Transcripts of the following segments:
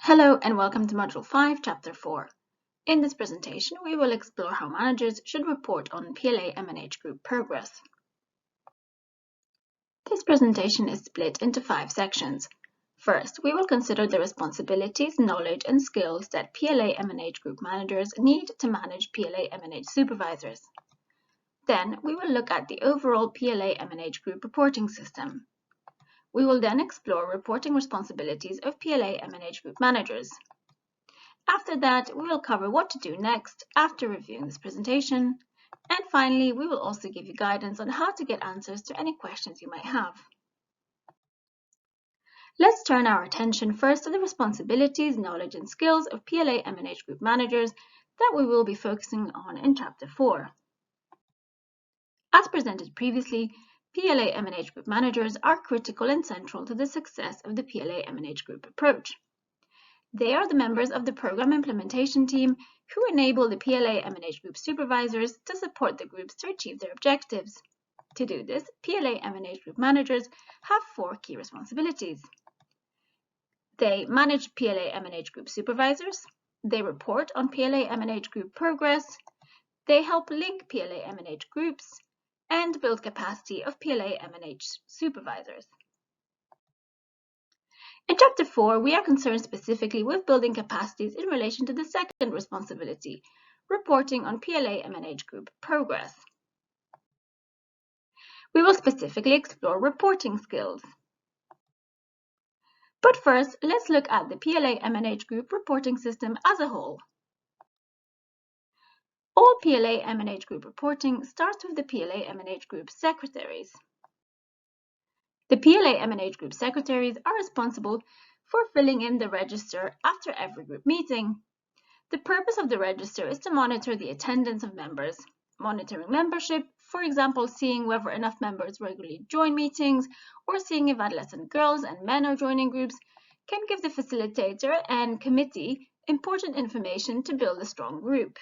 Hello and welcome to Module 5, Chapter 4. In this presentation, we will explore how managers should report on PLA-MNH group progress. This presentation is split into 5 sections. First, we will consider the responsibilities, knowledge, and skills that PLA-MNH group managers need to manage PLA-MNH supervisors. Then, we will look at the overall PLA-MNH group reporting system. We will then explore reporting responsibilities of PLA-MNH group managers. After that, we will cover what to do next after reviewing this presentation. And finally, we will also give you guidance on how to get answers to any questions you might have. Let's turn our attention first to the responsibilities, knowledge, and skills of PLA-MNH group managers that we will be focusing on in Chapter 4. As presented previously, PLA-MNH group managers are critical and central to the success of the PLA-MNH group approach. They are the members of the program implementation team who enable the PLA-MNH group supervisors to support the groups to achieve their objectives. To do this, PLA-MNH group managers have 4 key responsibilities. They manage PLA-MNH group supervisors, they report on PLA-MNH group progress, they help link PLA-MNH groups, and build capacity of PLA-MNH supervisors. In Chapter 4, we are concerned specifically with building capacities in relation to the second responsibility, reporting on PLA-MNH group progress. We will specifically explore reporting skills. But first, let's look at the PLA-MNH group reporting system as a whole. All PLA-MNH group reporting starts with the PLA-MNH group secretaries. The PLA-MNH group secretaries are responsible for filling in the register after every group meeting. The purpose of the register is to monitor the attendance of members. Monitoring membership, for example, seeing whether enough members regularly join meetings or seeing if adolescent girls and men are joining groups, can give the facilitator and committee important information to build a strong group.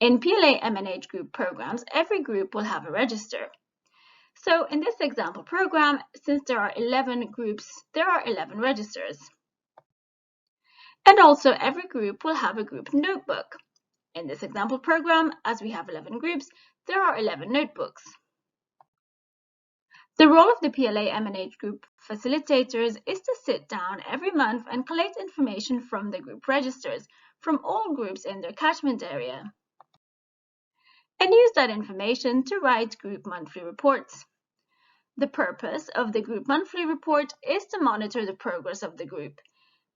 In PLA-MNH group programs, every group will have a register. So in this example program, since there are 11 groups, there are 11 registers. And also every group will have a group notebook. In this example program, as we have 11 groups, there are 11 notebooks. The role of the PLA-MNH group facilitators is to sit down every month and collect information from the group registers, from all groups in their catchment area, and use that information to write group monthly reports. The purpose of the group monthly report is to monitor the progress of the group.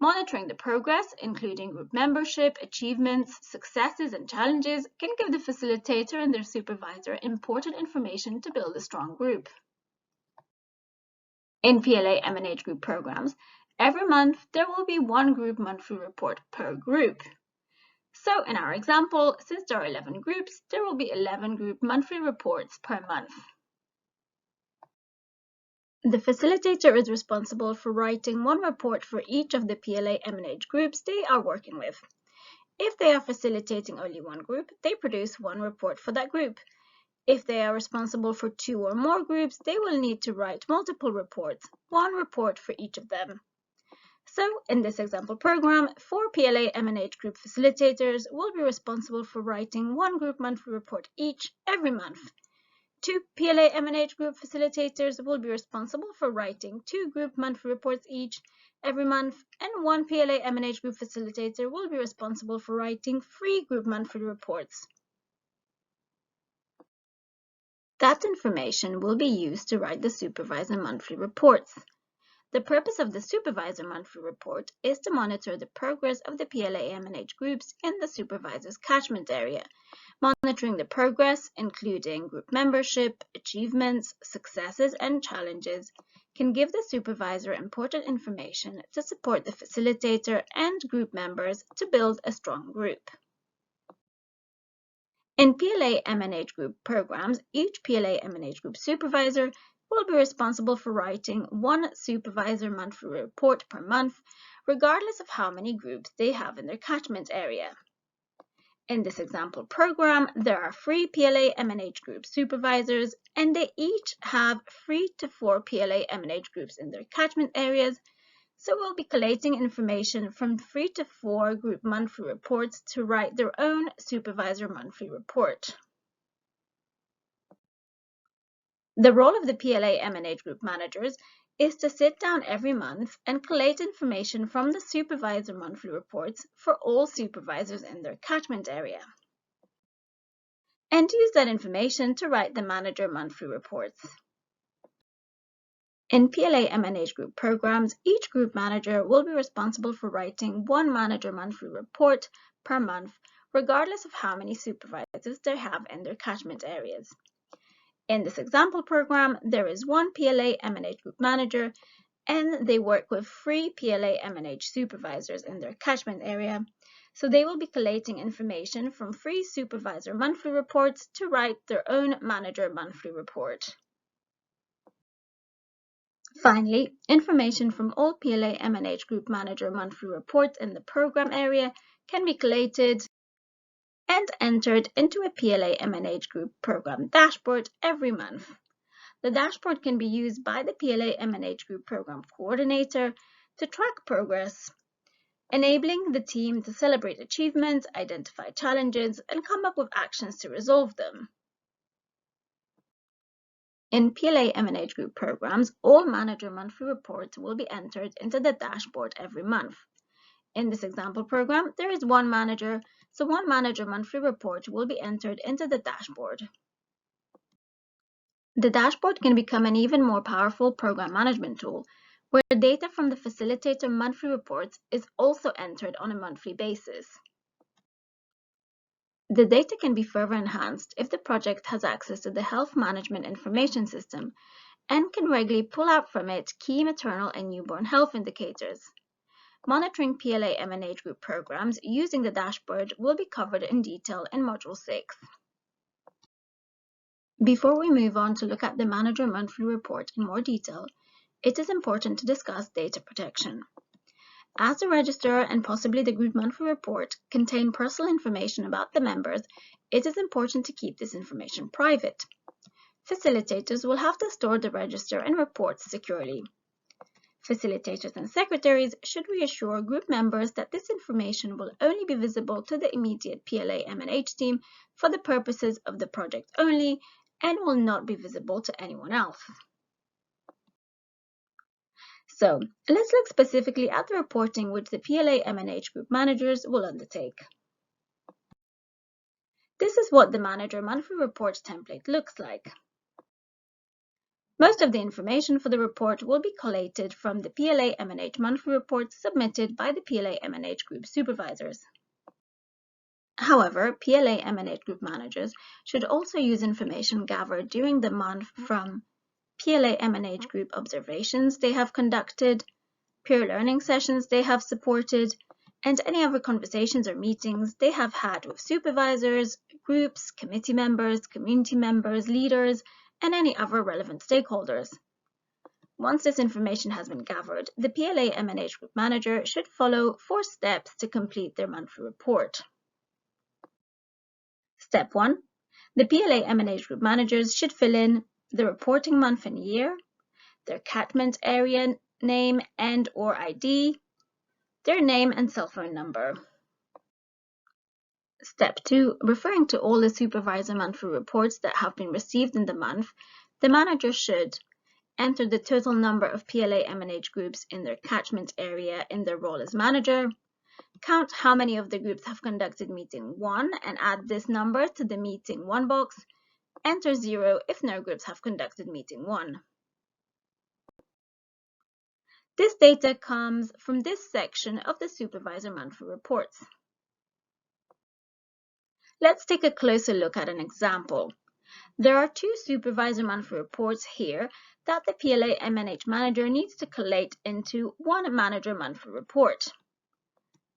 Monitoring the progress, including group membership, achievements, successes, and challenges, can give the facilitator and their supervisor important information to build a strong group. In PLA-MNH group programs, every month there will be one group monthly report per group. So in our example, since there are 11 groups, there will be 11 group monthly reports per month. The facilitator is responsible for writing one report for each of the PLA-MNH groups they are working with. If they are facilitating only one group, they produce one report for that group. If they are responsible for 2 or more groups, they will need to write multiple reports, one report for each of them. So, in this example program, 4 PLA-MNH group facilitators will be responsible for writing one group monthly report each every month. 2 PLA-MNH group facilitators will be responsible for writing 2 group monthly reports each every month, and 1 PLA-MNH group facilitator will be responsible for writing 3 group monthly reports. That information will be used to write the supervisor monthly reports. The purpose of the supervisor monthly report is to monitor the progress of the PLA-MNH groups in the supervisor's catchment area. Monitoring the progress, including group membership, achievements, successes, and challenges, can give the supervisor important information to support the facilitator and group members to build a strong group. In PLA-MNH group programs, each PLA-MNH group supervisor will be responsible for writing one supervisor monthly report per month, regardless of how many groups they have in their catchment area. In this example program, there are 3 PLA-MNH group supervisors, and they each have 3 to 4 PLA-MNH groups in their catchment areas. So we'll be collating information from 3 to 4 group monthly reports to write their own supervisor monthly report. The role of the PLA-MNH group managers is to sit down every month and collate information from the supervisor monthly reports for all supervisors in their catchment area, and use that information to write the manager monthly reports. In PLA-MNH group programs, each group manager will be responsible for writing one manager monthly report per month, regardless of how many supervisors they have in their catchment areas. In this example program, there is one PLA-MNH group manager, and they work with 3 PLA-MNH supervisors in their catchment area, so they will be collating information from 3 supervisor monthly reports to write their own manager monthly report. Finally, information from all PLA-MNH group manager monthly reports in the program area can be collated and entered into a PLA-MNH group program dashboard every month. The dashboard can be used by the PLA-MNH group program coordinator to track progress, enabling the team to celebrate achievements, identify challenges, and come up with actions to resolve them. In PLA-MNH group programs, all manager monthly reports will be entered into the dashboard every month. In this example program, there is one manager, so one manager monthly report will be entered into the dashboard. The dashboard can become an even more powerful program management tool, where data from the facilitator monthly reports is also entered on a monthly basis. The data can be further enhanced if the project has access to the Health Management Information System and can regularly pull out from it key maternal and newborn health indicators. Monitoring PLA-MNH group programs using the dashboard will be covered in detail in Module 6. Before we move on to look at the Manager Monthly Report in more detail, it is important to discuss data protection. As the register and possibly the group monthly report contain personal information about the members, it is important to keep this information private. Facilitators will have to store the register and reports securely. Facilitators and secretaries should reassure group members that this information will only be visible to the immediate PLA-MNH team for the purposes of the project only and will not be visible to anyone else. So, let's look specifically at the reporting which the PLA-MNH group managers will undertake. This is what the Manager Monthly Report template looks like. Most of the information for the report will be collated from the PLA-MNH monthly report submitted by the PLA-MNH group supervisors. However, PLA-MNH group managers should also use information gathered during the month from PLA-MNH group observations they have conducted, peer learning sessions they have supported, and any other conversations or meetings they have had with supervisors, groups, committee members, community members, leaders, and any other relevant stakeholders. Once this information has been gathered, the PLA-MNH group manager should follow 4 steps to complete their monthly report. Step 1. The PLA-MNH group managers should fill in the reporting month and year, their catchment area name and/or ID, their name and cell phone number. Step 2. Referring to all the supervisor monthly reports that have been received in the month, the manager should enter the total number of PLA-MNH groups in their catchment area in their role as manager, count how many of the groups have conducted meeting 1 and add this number to the meeting 1 box, enter 0 if no groups have conducted meeting 1. This data comes from this section of the supervisor monthly reports. Let's take a closer look at an example. There are 2 supervisor monthly reports here that the PLA-MNH manager needs to collate into one manager monthly report.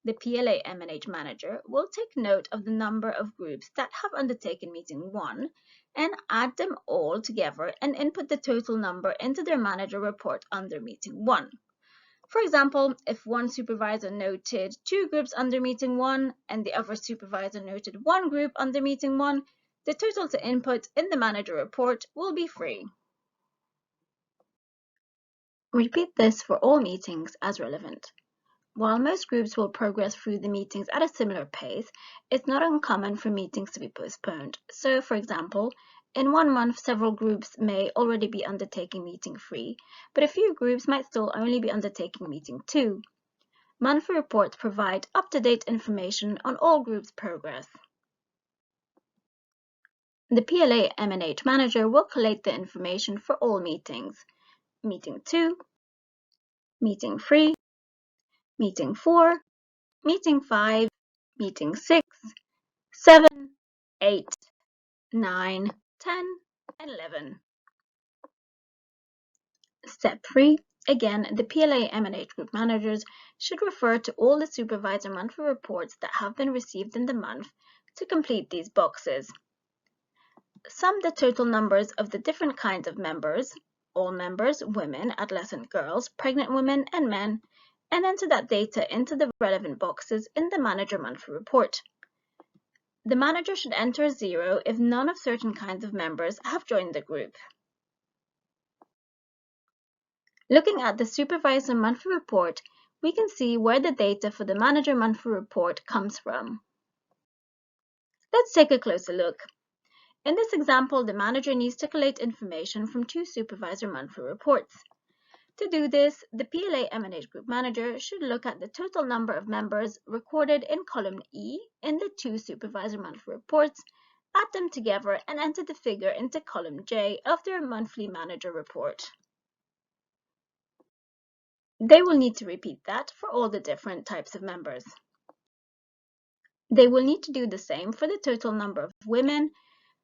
The PLA-MNH manager will take note of the number of groups that have undertaken meeting 1 and add them all together and input the total number into their manager report under meeting 1. For example, if one supervisor noted 2 groups under meeting 1 and the other supervisor noted 1 group under meeting 1, the total to input in the manager report will be 3. Repeat this for all meetings as relevant. While most groups will progress through the meetings at a similar pace, it's not uncommon for meetings to be postponed. So, for example, in 1 month, several groups may already be undertaking meeting 3, but a few groups might still only be undertaking meeting 2. Monthly reports provide up-to-date information on all groups' progress. The PLA-MNH manager will collate the information for all meetings: meeting 2, meeting 3, meeting 4, meeting 5, meeting 6, 7, 8, 9, 10, and 11. Step 3. Again, the PLA-MNH group managers should refer to all the supervisor monthly reports that have been received in the month to complete these boxes. Sum the total numbers of the different kinds of members, all members, women, adolescent girls, pregnant women, and men, and enter that data into the relevant boxes in the manager monthly report. The manager should enter 0 if none of certain kinds of members have joined the group. Looking at the supervisor monthly report, we can see where the data for the manager monthly report comes from. Let's take a closer look. In this example, the manager needs to collate information from 2 supervisor monthly reports. To do this, the PLA-MNH group manager should look at the total number of members recorded in column E in the 2 supervisor monthly reports, add them together, and enter the figure into column J of their monthly manager report. They will need to repeat that for all the different types of members. They will need to do the same for the total number of women,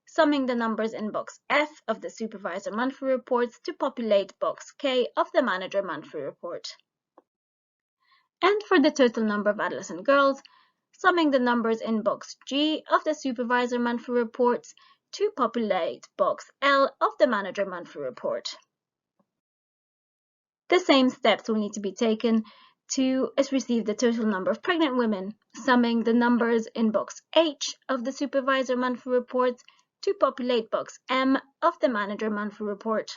summing the numbers in box F of the supervisor monthly reports to populate box K of the manager monthly report. And for the total number of adolescent girls, summing the numbers in box G of the supervisor monthly reports to populate box L of the manager monthly report. The same steps will need to be taken to receive the total number of pregnant women, summing the numbers in box H of the supervisor monthly reports to populate box M of the manager monthly report.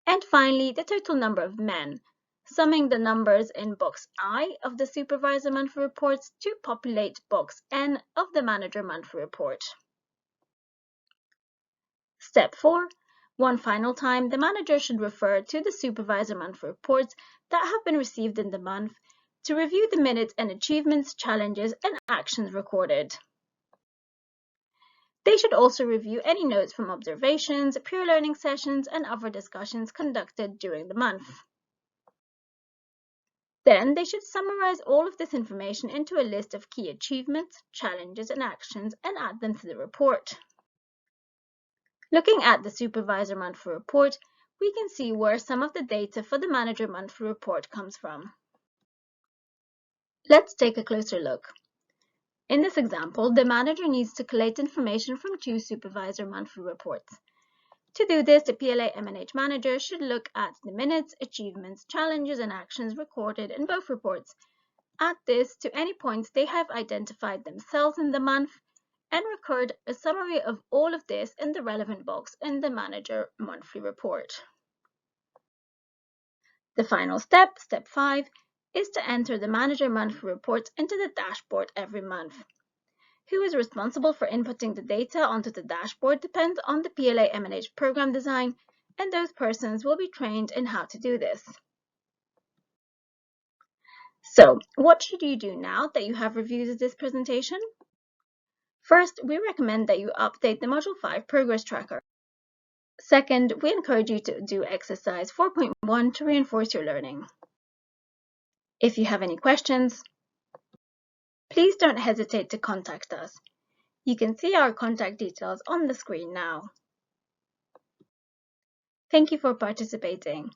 And finally, the total number of men, summing the numbers in box I of the supervisor monthly reports to populate box N of the manager monthly report. Step 4. One final time, the manager should refer to the supervisor monthly reports that have been received in the month to review the minutes and achievements, challenges, and actions recorded. They should also review any notes from observations, peer learning sessions, and other discussions conducted during the month. Then they should summarize all of this information into a list of key achievements, challenges, and actions and add them to the report. Looking at the supervisor monthly report, we can see where some of the data for the manager monthly report comes from. Let's take a closer look. In this example, the manager needs to collate information from 2 supervisor monthly reports. To do this, the PLA-MNH manager should look at the minutes, achievements, challenges, and actions recorded in both reports. Add this to any points they have identified themselves in the month, and record a summary of all of this in the relevant box in the manager monthly report. The final step, step 5, is to enter the manager monthly reports into the dashboard every month. Who is responsible for inputting the data onto the dashboard depends on the PLA-MNH program design, and those persons will be trained in how to do this. So, what should you do now that you have reviewed this presentation? First, we recommend that you update the Module 5 progress tracker. Second, we encourage you to do exercise 4.1 to reinforce your learning. If you have any questions, please don't hesitate to contact us. You can see our contact details on the screen now. Thank you for participating.